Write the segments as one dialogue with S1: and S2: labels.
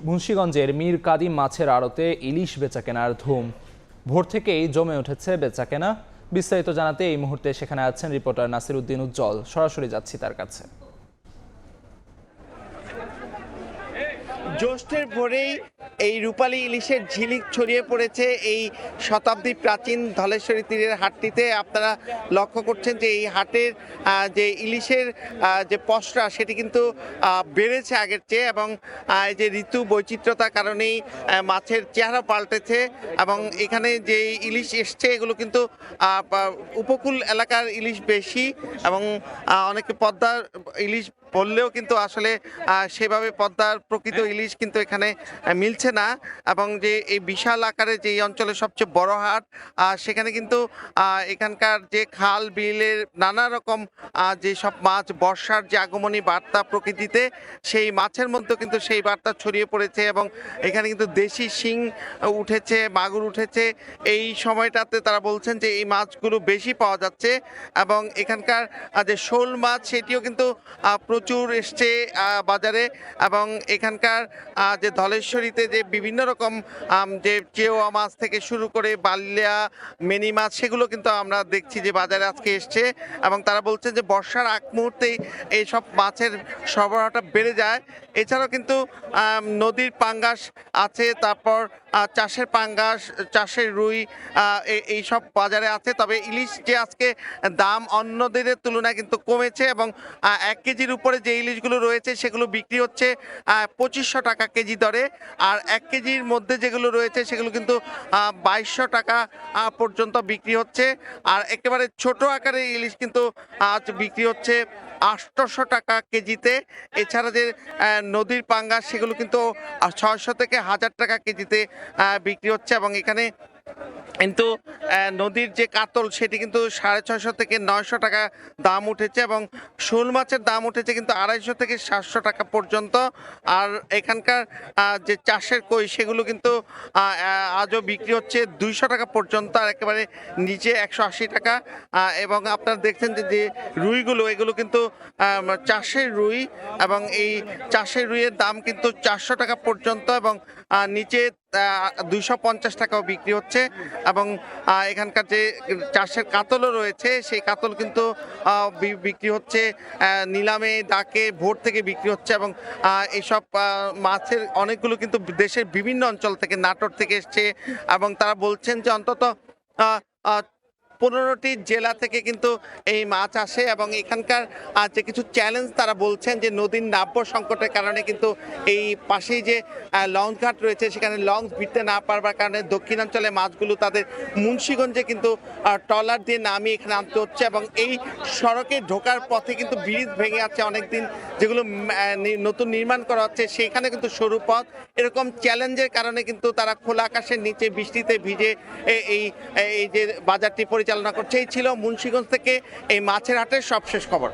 S1: মুন্সিগঞ্জের মীর কাদিম মাছের আড়তে ইলিশ বেচাকেনার ধুম। ভোর থেকেই জমে উঠেছে বেচাকেনা। বিস্তারিত জানাতে এই মুহূর্তে সেখানে আছেন রিপোর্টার নাসির উদ্দিন উজ্জ্বল। সরাসরি যাচ্ছি তার কাছে।
S2: জ্যৈষ্ঠের ভোরেই এই রূপালী ইলিশের ঝিলিক ছড়িয়ে পড়েছে এই শতাব্দী প্রাচীন ধলেশ্বরী তীরের হাটটিতে। আপনারা লক্ষ্য করছেন যে এই হাটের যে ইলিশের যে পসরা সেটি কিন্তু বেড়েছে আগের চেয়ে, এবং এই যে ঋতু বৈচিত্র্যতার কারণেই মাছের চেহারা পাল্টেছে। এবং এখানে যে ইলিশ এসছে এগুলো কিন্তু উপকূল এলাকার ইলিশ বেশি, এবং অনেকে পদ্মার ইলিশ বললেও কিন্তু আসলে সেভাবে পদ্মার প্রকৃত ইলিশ কিন্তু এখানে মিলছে না। এবং যে এই বিশাল আকারে যে এই অঞ্চলের সবচেয়ে বড় হাট, সেখানে কিন্তু এখানকার যে খাল বিলের নানা রকম যে সব মাছ, বর্ষার যে আগমনী বার্তা প্রকৃতিতে, সেই মাছের মধ্যে কিন্তু সেই বার্তা ছড়িয়ে পড়েছে। এবং এখানে কিন্তু দেশি শিং উঠেছে, মাগুর উঠেছে। এই সময়টাতে তারা বলছেন যে এই মাছগুলো বেশি পাওয়া যাচ্ছে। এবং এখানকার যে শোল মাছ সেটিও কিন্তু প্রচুর এসছে বাজারে। এবং এখানকার যে ধলেশ্বরীতে যে বিভিন্ন রকম যে চেওয়া মাছ থেকে শুরু করে বাল্যা মিনি মাছ, সেগুলো কিন্তু আমরা দেখছি যে বাজারে আজকে এসছে। এবং তারা বলছেন যে বর্ষার আগ মুহূর্তেই এইসব মাছের সরবরাহটা বেড়ে যায়। এছাড়াও কিন্তু নদীর পাঙ্গাস আছে, তারপর চাষের পাঙ্গাস, চাষের রুই, এইসব বাজারে আছে। তবে ইলিশ যে আজকে দাম অন্য দিনের তুলনায় কিন্তু কমেছে, এবং 1 কেজির উপরে যে ইলিশগুলো রয়েছে সেগুলো বিক্রি হচ্ছে 2500 টাকা কেজি দরে। আর 1 কেজির মধ্যে যেগুলো রয়েছে সেগুলো কিন্তু 2200 টাকা পর্যন্ত বিক্রি হচ্ছে। আর একেবারে ছোট আকারের ইলিশ কিন্তু আজ বিক্রি হচ্ছে 800 টাকা কেজিতে। এছাড়া যে নদীর পাঙ্গাস সেগুলো কিন্তু 600 থেকে 1000 টাকা কেজিতে বিক্রি হচ্ছে। এবং এখানে কিন্তু নদীর যে কাতল সেটি কিন্তু 650 থেকে 900 টাকা দাম উঠেছে, এবং শোল মাছের দাম উঠেছে কিন্তু 250 থেকে 700 টাকা পর্যন্ত। আর এখানকার যে চাষের কই সেগুলো কিন্তু আজও বিক্রি হচ্ছে 200 টাকা পর্যন্ত, আর একেবারে নিচে 180 টাকা। এবং আপনারা দেখছেন যে রুইগুলো, এগুলো কিন্তু চাষের রুই, এবং এই চাষের রুইয়ের দাম কিন্তু 400 টাকা পর্যন্ত, এবং নিচে 250 টাকাও বিক্রি হচ্ছে। এবং এখানকার যে চাষের কাতলও রয়েছে সেই কাতল কিন্তু বিক্রি হচ্ছে নিলামে, ডাকে ভোর থেকে বিক্রি হচ্ছে। এবং এইসব মাছের অনেকগুলো কিন্তু দেশের বিভিন্ন অঞ্চল থেকে, নাটোর থেকে এসছে। এবং তারা বলছেন যে অন্তত 15টি জেলা থেকে কিন্তু এই মাছ আসে। এবং এখানকার যে কিছু চ্যালেঞ্জ তারা বলছেন যে নদীর নাব্য সংকটের কারণে কিন্তু এই পাশেই যে লঞ্চ ঘাট রয়েছে সেখানে লঞ্চ ভিড়তে না পারবার কারণে দক্ষিণাঞ্চলে মাছগুলো তাদের মুন্সিগঞ্জে কিন্তু ট্রলার দিয়ে নামিয়ে এখানে আনতে হচ্ছে। এবং এই সড়কে ঢোকার পথে কিন্তু ব্রিজ ভেঙে আছে অনেকদিন, যেগুলো নতুন নির্মাণ করা হচ্ছে, সেখানে কিন্তু সরু পথ। এরকম চ্যালেঞ্জের কারণে কিন্তু তারা খোলা আকাশের নিচে বৃষ্টিতে ভিজে এই যে বাজারটি পরিচালনা করছে। এই ছিল মুন্সিগঞ্জ থেকে এই মাছের হাটের সবশেষ খবর।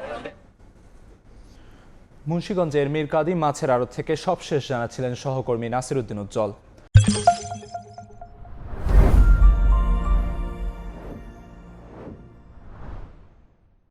S1: মুন্সিগঞ্জের মীর কাদিম মাছের আড়ত থেকে সবশেষ জানাচ্ছিলেন সহকর্মী নাসির উদ্দিন উজ্জ্বল।